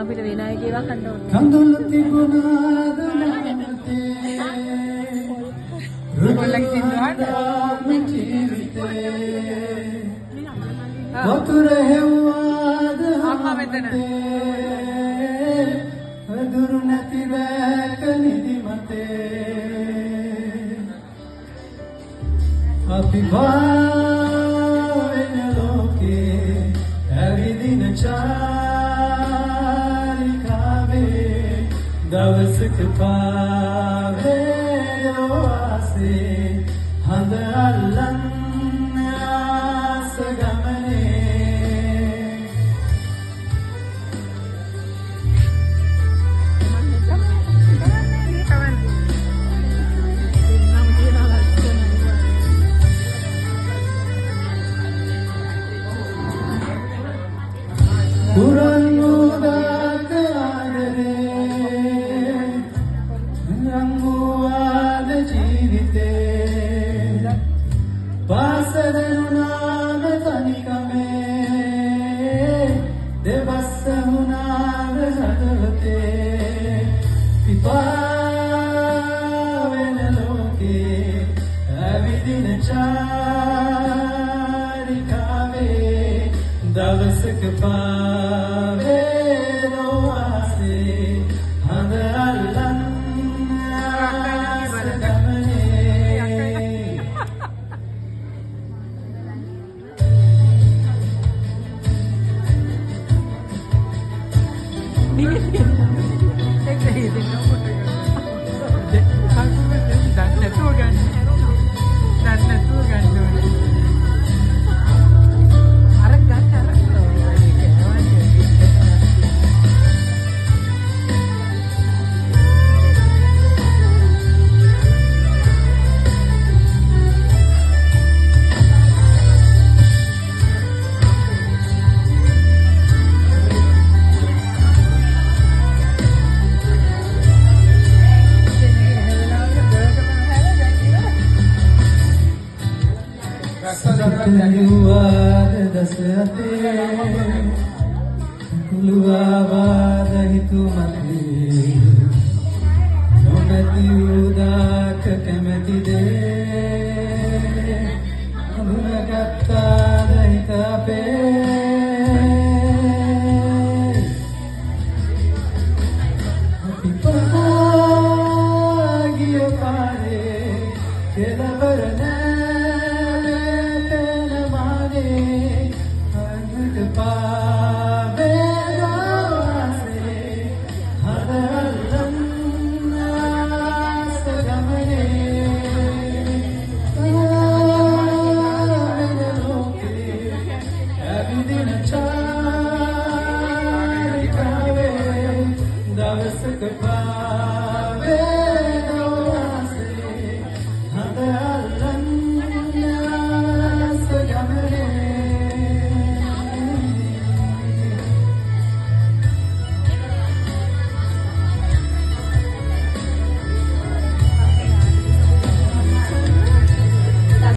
අපිට වෙන අය ඒවා කන්න ඕනේ. කඳුළු තිබුණාද නැතේ රුගලක් තිබුණාද ජීවිතේ වතුර හෙව්වාද අම්මා මෙතන වදුරු නැති රැක නිදිමතේ අපි වාවෙන ලෝකේ ඇවිදින දවසක පාවේ ඔාසේ හඳ අල්ලන්න ආස ගමනේ කුරන්නුදාක ආදරේ රංගුවාද ජීවිතේ පාසලුනාද තනිකමේ දෙවස්සහුනාද හදවතේ පිපාවෙන ලෝකේ ඇවිදින චාරිකාවේ දවසක පාවේ නොවාසේ හඳ අල්ලන්න Kuluar dasate kuluar hitu mati nomati udak kemati de amunagatta dahita pe pipagi pare kelabarna